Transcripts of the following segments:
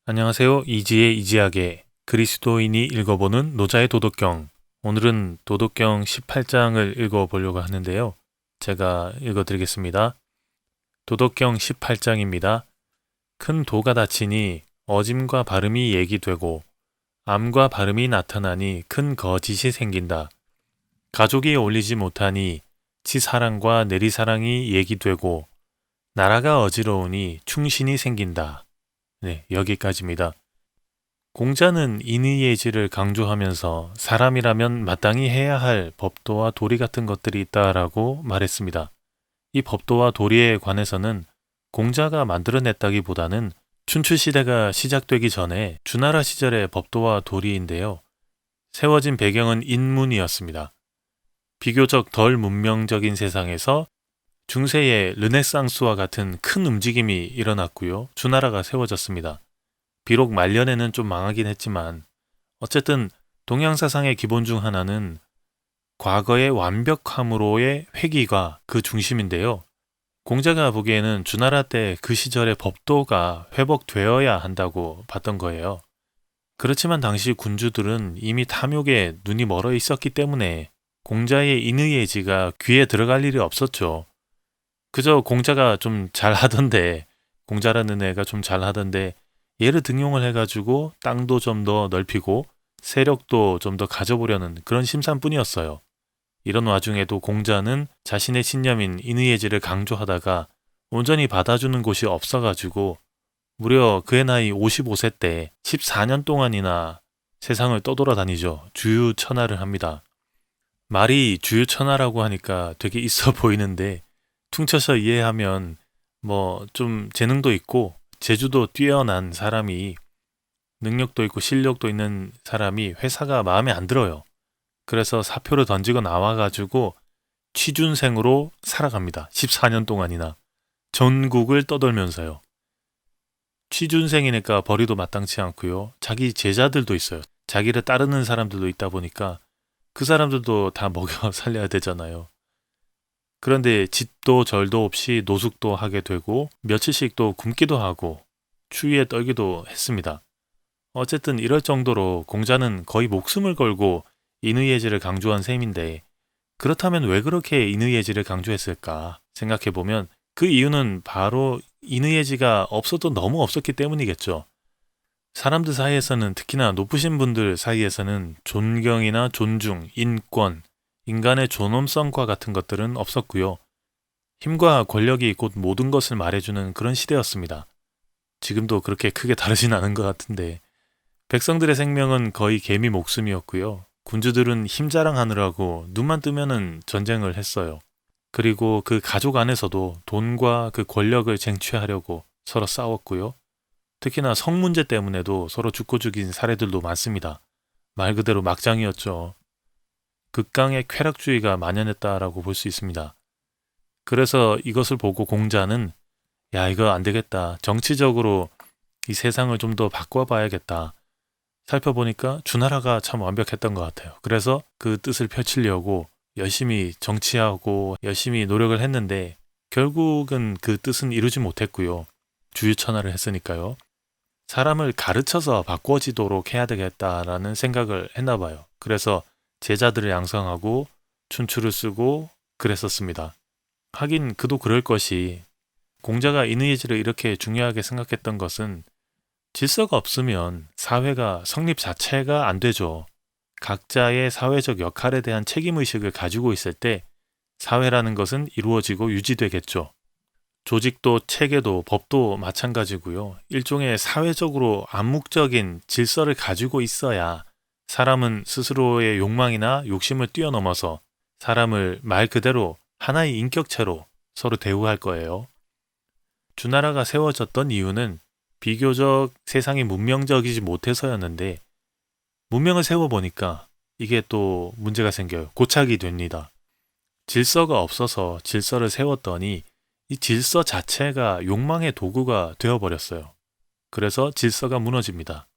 안녕하세요. 이지의 이지하게 그리스도인이 읽어보는 노자의 도덕경. 오늘은 도덕경 18장을 읽어보려고 하는데요. 제가 읽어드리겠습니다. 도덕경 18장입니다. 큰 도가 다치니 어짐과 발음이 얘기되고 암과 발음이 나타나니 큰 거짓이 생긴다. 가족이 어울리지 못하니 치사랑과 내리사랑이 얘기되고 나라가 어지러우니 충신이 생긴다. 네, 여기까지입니다. 공자는 인의예지를 강조하면서 사람이라면 마땅히 해야 할 법도와 도리 같은 것들이 있다라고 말했습니다. 이 법도와 도리에 관해서는 공자가 만들어냈다기보다는 춘추시대가 시작되기 전에 주나라 시절의 법도와 도리인데요. 세워진 배경은 인문이었습니다. 비교적 덜 문명적인 세상에서 중세의 르네상스와 같은 큰 움직임이 일어났고요. 주나라가 세워졌습니다. 비록 말년에는 좀 망하긴 했지만 어쨌든 동양사상의 기본 중 하나는 과거의 완벽함으로의 회귀가 그 중심인데요. 공자가 보기에는 주나라 때 그 시절의 법도가 회복되어야 한다고 봤던 거예요. 그렇지만 당시 군주들은 이미 탐욕에 눈이 멀어 있었기 때문에 공자의 인의예지가 귀에 들어갈 일이 없었죠. 그저 공자가 좀 잘하던데, 공자라는 애가 좀 잘하던데 얘를 등용을 해가지고 땅도 좀 더 넓히고 세력도 좀 더 가져보려는 그런 심산뿐이었어요. 이런 와중에도 공자는 자신의 신념인 인의예지를 강조하다가 온전히 받아주는 곳이 없어가지고 무려 그의 나이 55세 때 14년 동안이나 세상을 떠돌아다니죠. 주유천하를 합니다. 말이 주유천하라고 하니까 되게 있어 보이는데 퉁쳐서 이해하면 뭐 좀 재능도 있고 재주도 뛰어난 사람이 능력도 있고 실력도 있는 사람이 회사가 마음에 안 들어요. 그래서 사표를 던지고 나와가지고 취준생으로 살아갑니다. 14년 동안이나 전국을 떠돌면서요. 취준생이니까 벌이도 마땅치 않고요. 자기 제자들도 있어요. 자기를 따르는 사람들도 있다 보니까 그 사람들도 다 먹여 살려야 되잖아요. 그런데 집도 절도 없이 노숙도 하게 되고 며칠씩 또 굶기도 하고 추위에 떨기도 했습니다. 어쨌든 이럴 정도로 공자는 거의 목숨을 걸고 인의예지를 강조한 셈인데 그렇다면 왜 그렇게 인의예지를 강조했을까 생각해보면 그 이유는 바로 인의예지가 없어도 너무 없었기 때문이겠죠. 사람들 사이에서는 특히나 높으신 분들 사이에서는 존경이나 존중, 인권, 인간의 존엄성과 같은 것들은 없었고요. 힘과 권력이 곧 모든 것을 말해주는 그런 시대였습니다. 지금도 그렇게 크게 다르진 않은 것 같은데 백성들의 생명은 거의 개미 목숨이었고요. 군주들은 힘 자랑하느라고 눈만 뜨면은 전쟁을 했어요. 그리고 그 가족 안에서도 돈과 그 권력을 쟁취하려고 서로 싸웠고요. 특히나 성 문제 때문에도 서로 죽고 죽인 사례들도 많습니다. 말 그대로 막장이었죠. 극강의 쾌락주의가 만연했다라고 볼 수 있습니다. 그래서 이것을 보고 공자는 야, 이거 안 되겠다. 정치적으로 이 세상을 좀 더 바꿔봐야겠다. 살펴보니까 주나라가 참 완벽했던 것 같아요. 그래서 그 뜻을 펼치려고 열심히 정치하고 열심히 노력을 했는데 결국은 그 뜻은 이루지 못했고요. 주유천하를 했으니까요. 사람을 가르쳐서 바꿔지도록 해야 되겠다라는 생각을 했나 봐요. 그래서 제자들을 양성하고 춘추를 쓰고 그랬었습니다. 하긴 그도 그럴 것이 공자가 인의예지를 이렇게 중요하게 생각했던 것은 질서가 없으면 사회가 성립 자체가 안 되죠. 각자의 사회적 역할에 대한 책임의식을 가지고 있을 때 사회라는 것은 이루어지고 유지되겠죠. 조직도 체계도 법도 마찬가지고요. 일종의 사회적으로 암묵적인 질서를 가지고 있어야 사람은 스스로의 욕망이나 욕심을 뛰어넘어서 사람을 말 그대로 하나의 인격체로 서로 대우할 거예요. 주나라가 세워졌던 이유는 비교적 세상이 문명적이지 못해서였는데 문명을 세워보니까 이게 또 문제가 생겨요. 고착이 됩니다. 질서가 없어서 질서를 세웠더니 이 질서 자체가 욕망의 도구가 되어버렸어요. 그래서 질서가 무너집니다.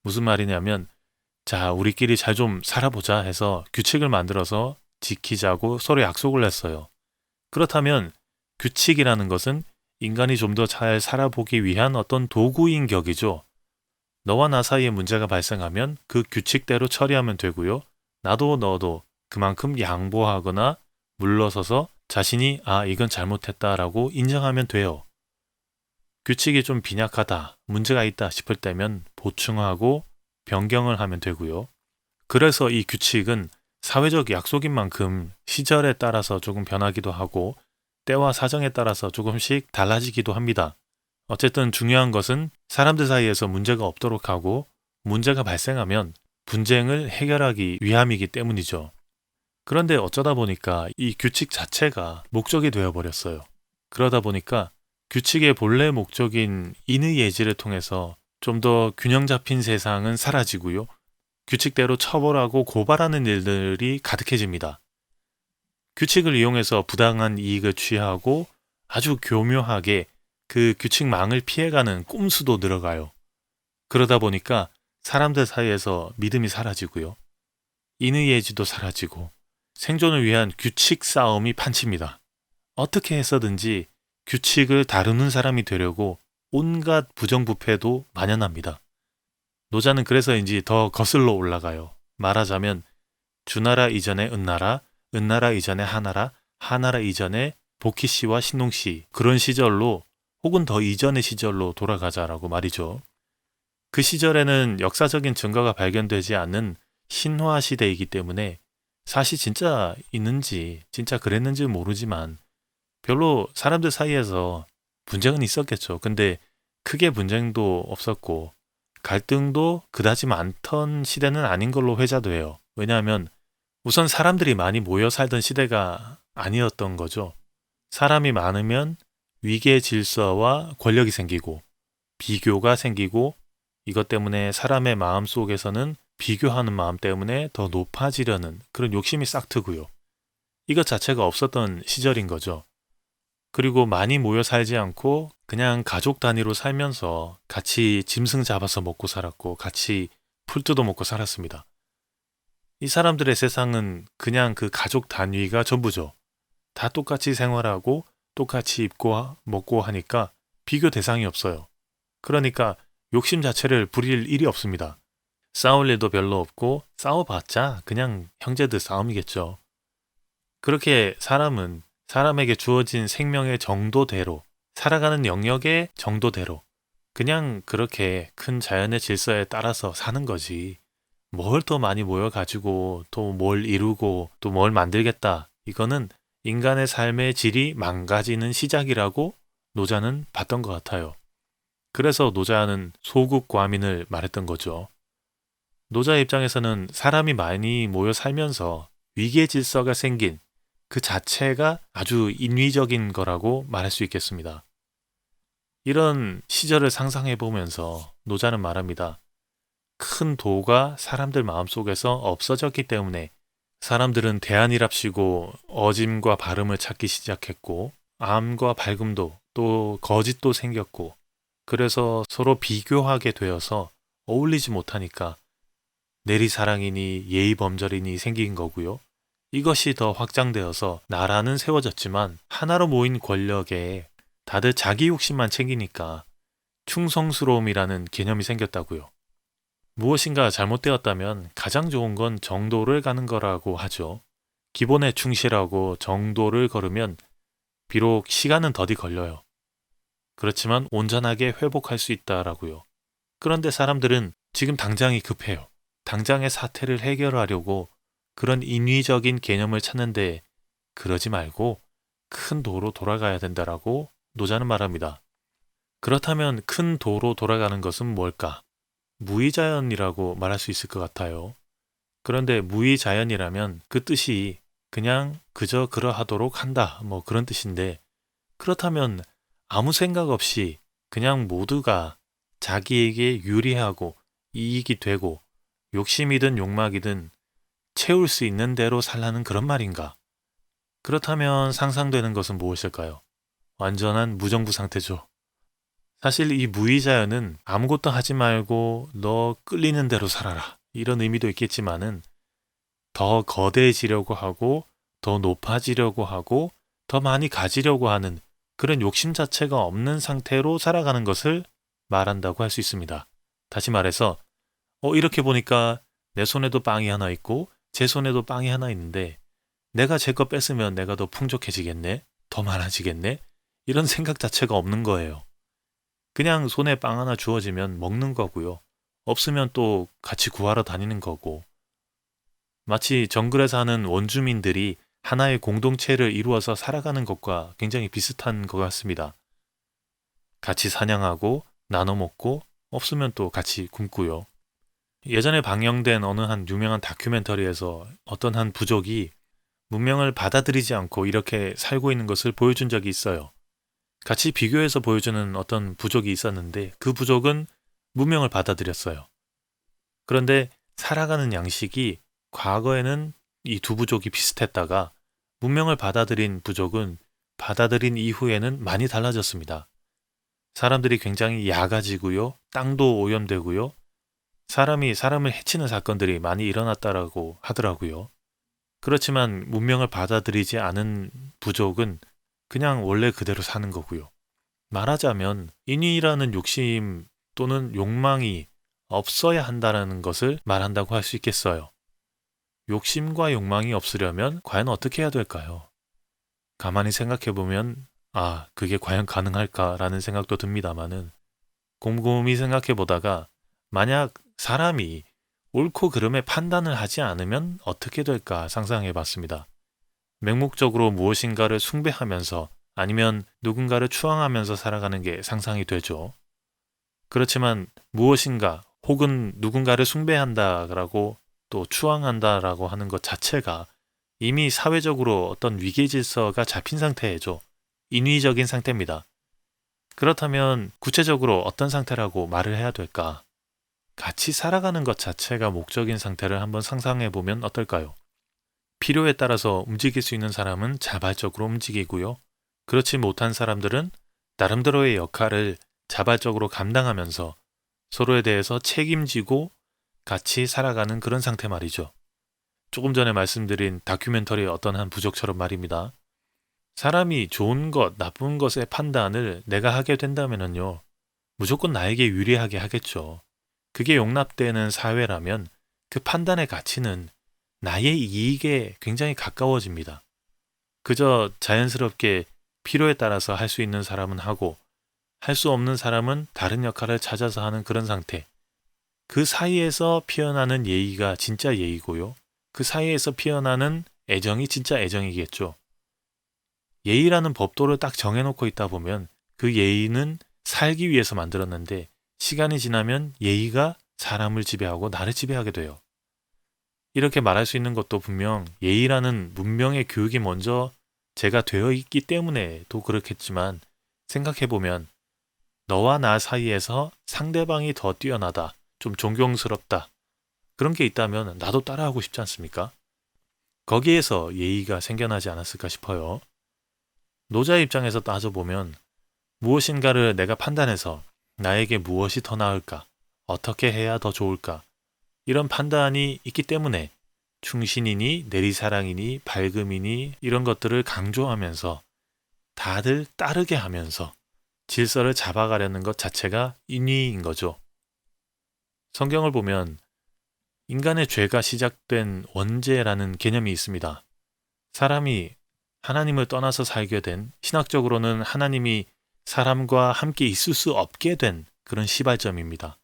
무슨 말이냐면 자, 우리끼리 잘 좀 살아보자 해서 규칙을 만들어서 지키자고 서로 약속을 했어요. 그렇다면 규칙이라는 것은 인간이 좀 더 잘 살아보기 위한 어떤 도구인 격이죠. 너와 나 사이에 문제가 발생하면 그 규칙대로 처리하면 되고요. 나도 너도 그만큼 양보하거나 물러서서 자신이 이건 잘못했다라고 인정하면 돼요. 규칙이 좀 빈약하다, 문제가 있다 싶을 때면 보충하고 변경을 하면 되고요. 그래서 이 규칙은 사회적 약속인 만큼 시절에 따라서 조금 변하기도 하고 때와 사정에 따라서 조금씩 달라지기도 합니다. 어쨌든 중요한 것은 사람들 사이에서 문제가 없도록 하고 문제가 발생하면 분쟁을 해결하기 위함이기 때문이죠. 그런데 어쩌다 보니까 이 규칙 자체가 목적이 되어버렸어요. 그러다 보니까 규칙의 본래 목적인 인의 예지를 통해서 좀 더 균형 잡힌 세상은 사라지고요. 규칙대로 처벌하고 고발하는 일들이 가득해집니다. 규칙을 이용해서 부당한 이익을 취하고 아주 교묘하게 그 규칙망을 피해가는 꼼수도 늘어가요. 그러다 보니까 사람들 사이에서 믿음이 사라지고요. 인의 예지도 사라지고 생존을 위한 규칙 싸움이 판칩니다. 어떻게 해서든지 규칙을 다루는 사람이 되려고 온갖 부정부패도 만연합니다. 노자는 그래서인지 더 거슬러 올라가요. 말하자면 주나라 이전에 은나라, 은나라 이전에 하나라, 하나라 이전에 복희씨와 신농씨 그런 시절로 혹은 더 이전의 시절로 돌아가자라고 말이죠. 그 시절에는 역사적인 증거가 발견되지 않는 신화 시대이기 때문에 사실 진짜 있는지 진짜 그랬는지 모르지만 별로 사람들 사이에서 분쟁은 있었겠죠. 근데 크게 분쟁도 없었고 갈등도 그다지 많던 시대는 아닌 걸로 회자돼요. 왜냐하면 우선 사람들이 많이 모여 살던 시대가 아니었던 거죠. 사람이 많으면 위계 질서와 권력이 생기고 비교가 생기고 이것 때문에 사람의 마음 속에서는 비교하는 마음 때문에 더 높아지려는 그런 욕심이 싹 트고요. 이것 자체가 없었던 시절인 거죠. 그리고 많이 모여 살지 않고 그냥 가족 단위로 살면서 같이 짐승 잡아서 먹고 살았고 같이 풀 뜯어 먹고 살았습니다. 이 사람들의 세상은 그냥 그 가족 단위가 전부죠. 다 똑같이 생활하고 똑같이 입고 먹고 하니까 비교 대상이 없어요. 그러니까 욕심 자체를 부릴 일이 없습니다. 싸울 일도 별로 없고 싸워봤자 그냥 형제들 싸움이겠죠. 그렇게 사람은 사람에게 주어진 생명의 정도대로 살아가는 영역의 정도대로 그냥 그렇게 큰 자연의 질서에 따라서 사는 거지. 뭘 더 많이 모여가지고 또 뭘 이루고 또 뭘 만들겠다. 이거는 인간의 삶의 질이 망가지는 시작이라고 노자는 봤던 것 같아요. 그래서 노자는 소국과민을 말했던 거죠. 노자 입장에서는 사람이 많이 모여 살면서 위계 질서가 생긴 그 자체가 아주 인위적인 거라고 말할 수 있겠습니다. 이런 시절을 상상해 보면서 노자는 말합니다. 큰 도가 사람들 마음속에서 없어졌기 때문에 사람들은 대안이랍시고 어짐과 발음을 찾기 시작했고 암과 발금도 또 거짓도 생겼고 그래서 서로 비교하게 되어서 어울리지 못하니까 내리사랑이니 예의범절이니 생긴 거고요. 이것이 더 확장되어서 나라는 세워졌지만 하나로 모인 권력에 다들 자기 욕심만 챙기니까 충성스러움이라는 개념이 생겼다고요. 무엇인가 잘못되었다면 가장 좋은 건 정도를 가는 거라고 하죠. 기본에 충실하고 정도를 걸으면 비록 시간은 더디 걸려요. 그렇지만 온전하게 회복할 수 있다라고요. 그런데 사람들은 지금 당장이 급해요. 당장의 사태를 해결하려고 그런 인위적인 개념을 찾는데 그러지 말고 큰 도로 돌아가야 된다라고 노자는 말합니다. 그렇다면 큰 도로 돌아가는 것은 뭘까? 무의자연이라고 말할 수 있을 것 같아요. 그런데 무의자연이라면 그 뜻이 그냥 그저 그러하도록 한다 뭐 그런 뜻인데 그렇다면 아무 생각 없이 그냥 모두가 자기에게 유리하고 이익이 되고 욕심이든 욕망이든 채울 수 있는 대로 살라는 그런 말인가? 그렇다면 상상되는 것은 무엇일까요? 완전한 무정부 상태죠. 사실 이 무의자연은 아무것도 하지 말고 너 끌리는 대로 살아라 이런 의미도 있겠지만은 더 거대해지려고 하고 더 높아지려고 하고 더 많이 가지려고 하는 그런 욕심 자체가 없는 상태로 살아가는 것을 말한다고 할 수 있습니다. 다시 말해서 이렇게 보니까 내 손에도 빵이 하나 있고 제 손에도 빵이 하나 있는데 내가 제 거 뺏으면 내가 더 풍족해지겠네? 더 많아지겠네? 이런 생각 자체가 없는 거예요. 그냥 손에 빵 하나 주어지면 먹는 거고요. 없으면 또 같이 구하러 다니는 거고. 마치 정글에 사는 원주민들이 하나의 공동체를 이루어서 살아가는 것과 굉장히 비슷한 것 같습니다. 같이 사냥하고 나눠 먹고 없으면 또 같이 굶고요. 예전에 방영된 어느 한 유명한 다큐멘터리에서 어떤 한 부족이 문명을 받아들이지 않고 이렇게 살고 있는 것을 보여준 적이 있어요. 같이 비교해서 보여주는 어떤 부족이 있었는데 그 부족은 문명을 받아들였어요. 그런데 살아가는 양식이 과거에는 이 두 부족이 비슷했다가 문명을 받아들인 부족은 받아들인 이후에는 많이 달라졌습니다. 사람들이 굉장히 약아지고요. 땅도 오염되고요. 사람이 사람을 해치는 사건들이 많이 일어났다라고 하더라고요. 그렇지만 문명을 받아들이지 않은 부족은 그냥 원래 그대로 사는 거고요. 말하자면 인위라는 욕심 또는 욕망이 없어야 한다는 것을 말한다고 할 수 있겠어요. 욕심과 욕망이 없으려면 과연 어떻게 해야 될까요? 가만히 생각해보면 그게 과연 가능할까라는 생각도 듭니다만은 곰곰이 생각해보다가 만약 사람이 옳고 그름의 판단을 하지 않으면 어떻게 될까 상상해봤습니다. 맹목적으로 무엇인가를 숭배하면서 아니면 누군가를 추앙하면서 살아가는 게 상상이 되죠. 그렇지만 무엇인가 혹은 누군가를 숭배한다라고 또 추앙한다라고 하는 것 자체가 이미 사회적으로 어떤 위계 질서가 잡힌 상태죠. 인위적인 상태입니다. 그렇다면 구체적으로 어떤 상태라고 말을 해야 될까? 같이 살아가는 것 자체가 목적인 상태를 한번 상상해 보면 어떨까요? 필요에 따라서 움직일 수 있는 사람은 자발적으로 움직이고요. 그렇지 못한 사람들은 나름대로의 역할을 자발적으로 감당하면서 서로에 대해서 책임지고 같이 살아가는 그런 상태 말이죠. 조금 전에 말씀드린 다큐멘터리의 어떤 한 부족처럼 말입니다. 사람이 좋은 것, 나쁜 것의 판단을 내가 하게 된다면요. 무조건 나에게 유리하게 하겠죠. 그게 용납되는 사회라면 그 판단의 가치는 나의 이익에 굉장히 가까워집니다. 그저 자연스럽게 필요에 따라서 할 수 있는 사람은 하고 할 수 없는 사람은 다른 역할을 찾아서 하는 그런 상태. 그 사이에서 피어나는 예의가 진짜 예의고요. 그 사이에서 피어나는 애정이 진짜 애정이겠죠. 예의라는 법도를 딱 정해놓고 있다 보면 그 예의는 살기 위해서 만들었는데 시간이 지나면 예의가 사람을 지배하고 나를 지배하게 돼요. 이렇게 말할 수 있는 것도 분명 예의라는 문명의 교육이 먼저 제가 되어 있기 때문에도 그렇겠지만 생각해보면 너와 나 사이에서 상대방이 더 뛰어나다, 좀 존경스럽다 그런 게 있다면 나도 따라하고 싶지 않습니까? 거기에서 예의가 생겨나지 않았을까 싶어요. 노자의 입장에서 따져보면 무엇인가를 내가 판단해서 나에게 무엇이 더 나을까, 어떻게 해야 더 좋을까 이런 판단이 있기 때문에 충신이니 내리사랑이니 밝음이니 이런 것들을 강조하면서 다들 따르게 하면서 질서를 잡아가려는 것 자체가 인위인 거죠. 성경을 보면 인간의 죄가 시작된 원죄라는 개념이 있습니다. 사람이 하나님을 떠나서 살게 된, 신학적으로는 하나님이 사람과 함께 있을 수 없게 된 그런 시발점입니다.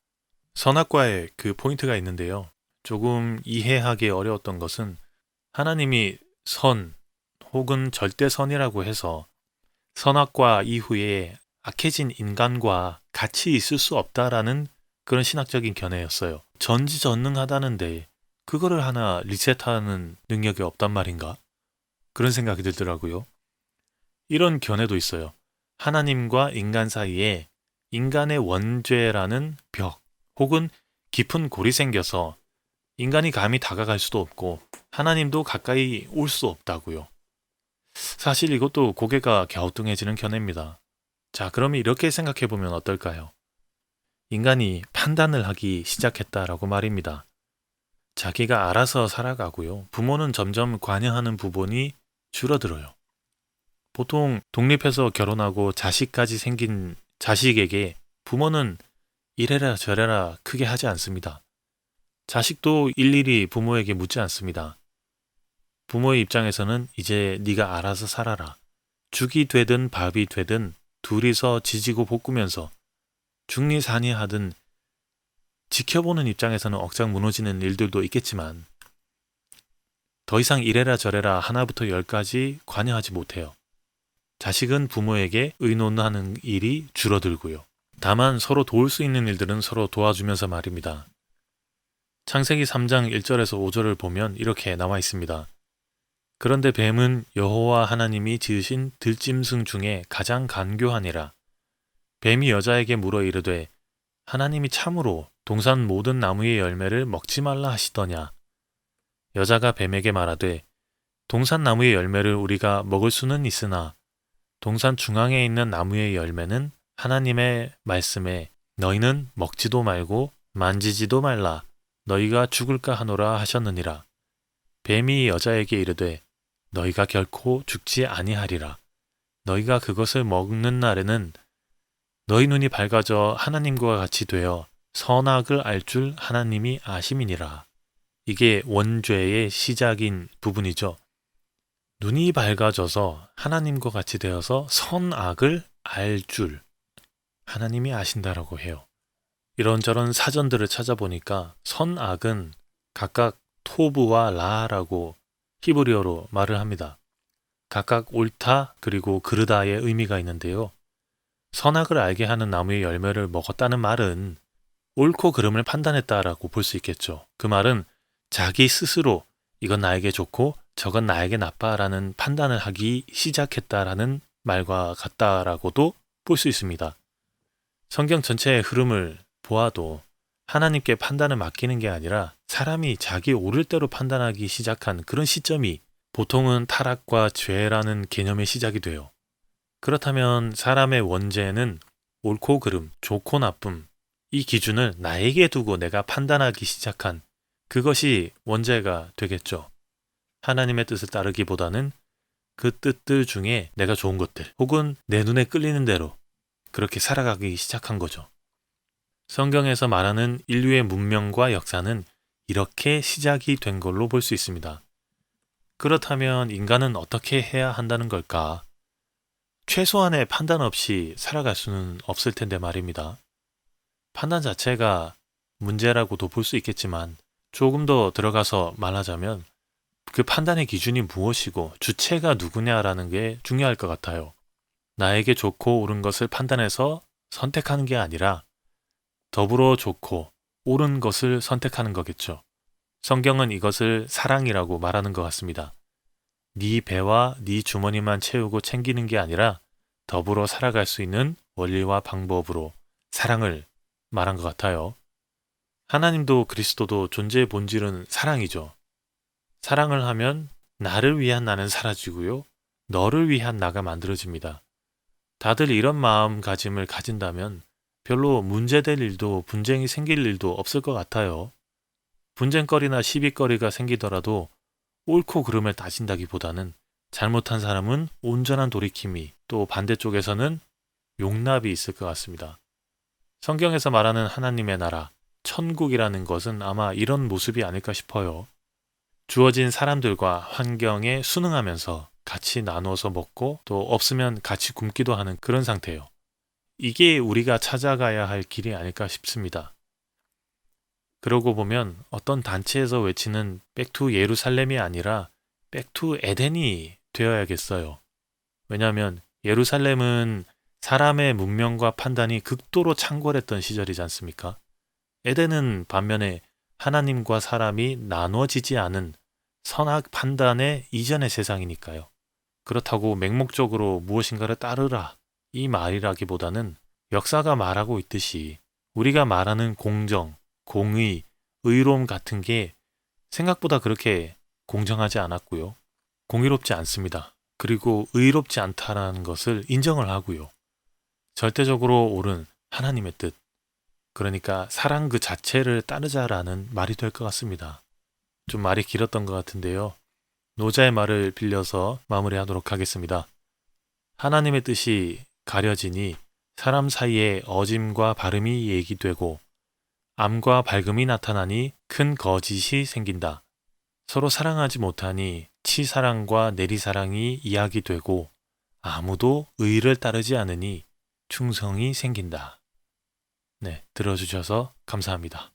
선악과에 그 포인트가 있는데요. 조금 이해하기 어려웠던 것은 하나님이 선 혹은 절대선이라고 해서 선악과 이후에 악해진 인간과 같이 있을 수 없다라는 그런 신학적인 견해였어요. 전지전능하다는데 그거를 하나 리셋하는 능력이 없단 말인가? 그런 생각이 들더라고요. 이런 견해도 있어요. 하나님과 인간 사이에 인간의 원죄라는 벽 혹은 깊은 골이 생겨서 인간이 감히 다가갈 수도 없고 하나님도 가까이 올 수 없다고요. 사실 이것도 고개가 갸우뚱해지는 견해입니다. 자, 그러면 이렇게 생각해보면 어떨까요? 인간이 판단을 하기 시작했다라고 말입니다. 자기가 알아서 살아가고요. 부모는 점점 관여하는 부분이 줄어들어요. 보통 독립해서 결혼하고 자식까지 생긴 자식에게 부모는 이래라 저래라 크게 하지 않습니다. 자식도 일일이 부모에게 묻지 않습니다. 부모의 입장에서는 이제 네가 알아서 살아라. 죽이 되든 밥이 되든 둘이서 지지고 볶으면서 중리산이 하든 지켜보는 입장에서는 억장 무너지는 일들도 있겠지만 더 이상 이래라 저래라 하나부터 열까지 관여하지 못해요. 자식은 부모에게 의논하는 일이 줄어들고요. 다만 서로 도울 수 있는 일들은 서로 도와주면서 말입니다. 창세기 3장 1절에서 5절을 보면 이렇게 나와 있습니다. 그런데 뱀은 여호와 하나님이 지으신 들짐승 중에 가장 간교하니라. 뱀이 여자에게 물어 이르되 하나님이 참으로 동산 모든 나무의 열매를 먹지 말라 하시더냐. 여자가 뱀에게 말하되 동산 나무의 열매를 우리가 먹을 수는 있으나 동산 중앙에 있는 나무의 열매는 하나님의 말씀에 너희는 먹지도 말고 만지지도 말라 너희가 죽을까 하노라 하셨느니라. 뱀이 여자에게 이르되 너희가 결코 죽지 아니하리라. 너희가 그것을 먹는 날에는 너희 눈이 밝아져 하나님과 같이 되어 선악을 알 줄 하나님이 아심이니라. 이게 원죄의 시작인 부분이죠. 눈이 밝아져서 하나님과 같이 되어서 선악을 알 줄 하나님이 아신다라고 해요. 이런저런 사전들을 찾아보니까 선악은 각각 토브와 라라고 히브리어로 말을 합니다. 각각 옳다 그리고 그르다의 의미가 있는데요. 선악을 알게 하는 나무의 열매를 먹었다는 말은 옳고 그름을 판단했다라고 볼 수 있겠죠. 그 말은 자기 스스로 이건 나에게 좋고 저건 나에게 나빠라는 판단을 하기 시작했다라는 말과 같다라고도 볼 수 있습니다. 성경 전체의 흐름을 보아도 하나님께 판단을 맡기는 게 아니라 사람이 자기 옳을 대로 판단하기 시작한 그런 시점이 보통은 타락과 죄라는 개념의 시작이 돼요. 그렇다면 사람의 원죄는 옳고 그름, 좋고 나쁨, 이 기준을 나에게 두고 내가 판단하기 시작한 그것이 원죄가 되겠죠. 하나님의 뜻을 따르기보다는 그 뜻들 중에 내가 좋은 것들 혹은 내 눈에 끌리는 대로 그렇게 살아가기 시작한 거죠. 성경에서 말하는 인류의 문명과 역사는 이렇게 시작이 된 걸로 볼 수 있습니다. 그렇다면 인간은 어떻게 해야 한다는 걸까? 최소한의 판단 없이 살아갈 수는 없을 텐데 말입니다. 판단 자체가 문제라고도 볼 수 있겠지만 조금 더 들어가서 말하자면 그 판단의 기준이 무엇이고 주체가 누구냐라는 게 중요할 것 같아요. 나에게 좋고 옳은 것을 판단해서 선택하는 게 아니라 더불어 좋고 옳은 것을 선택하는 거겠죠. 성경은 이것을 사랑이라고 말하는 것 같습니다. 네 배와 네 주머니만 채우고 챙기는 게 아니라 더불어 살아갈 수 있는 원리와 방법으로 사랑을 말한 것 같아요. 하나님도 그리스도도 존재의 본질은 사랑이죠. 사랑을 하면 나를 위한 나는 사라지고요. 너를 위한 나가 만들어집니다. 다들 이런 마음가짐을 가진다면 별로 문제될 일도 분쟁이 생길 일도 없을 것 같아요. 분쟁거리나 시비거리가 생기더라도 옳고 그름을 따진다기보다는 잘못한 사람은 온전한 돌이킴이 또 반대쪽에서는 용납이 있을 것 같습니다. 성경에서 말하는 하나님의 나라, 천국이라는 것은 아마 이런 모습이 아닐까 싶어요. 주어진 사람들과 환경에 순응하면서 같이 나눠서 먹고 또 없으면 같이 굶기도 하는 그런 상태예요. 이게 우리가 찾아가야 할 길이 아닐까 싶습니다. 그러고 보면 어떤 단체에서 외치는 백투 예루살렘이 아니라 백투 에덴이 되어야겠어요. 왜냐하면 예루살렘은 사람의 문명과 판단이 극도로 창궐했던 시절이지 않습니까? 에덴은 반면에 하나님과 사람이 나눠지지 않은 선악 판단의 이전의 세상이니까요. 그렇다고 맹목적으로 무엇인가를 따르라 이 말이라기보다는 역사가 말하고 있듯이 우리가 말하는 공정, 공의, 의로움 같은 게 생각보다 그렇게 공정하지 않았고요. 공의롭지 않습니다. 그리고 의롭지 않다라는 것을 인정을 하고요. 절대적으로 옳은 하나님의 뜻, 그러니까 사랑 그 자체를 따르자라는 말이 될 것 같습니다. 좀 말이 길었던 것 같은데요. 노자의 말을 빌려서 마무리하도록 하겠습니다. 하나님의 뜻이 가려지니 사람 사이에 어짐과 발음이 얘기되고 암과 밝음이 나타나니 큰 거짓이 생긴다. 서로 사랑하지 못하니 치사랑과 내리사랑이 이야기되고 아무도 의를 따르지 않으니 충성이 생긴다. 네, 들어주셔서 감사합니다.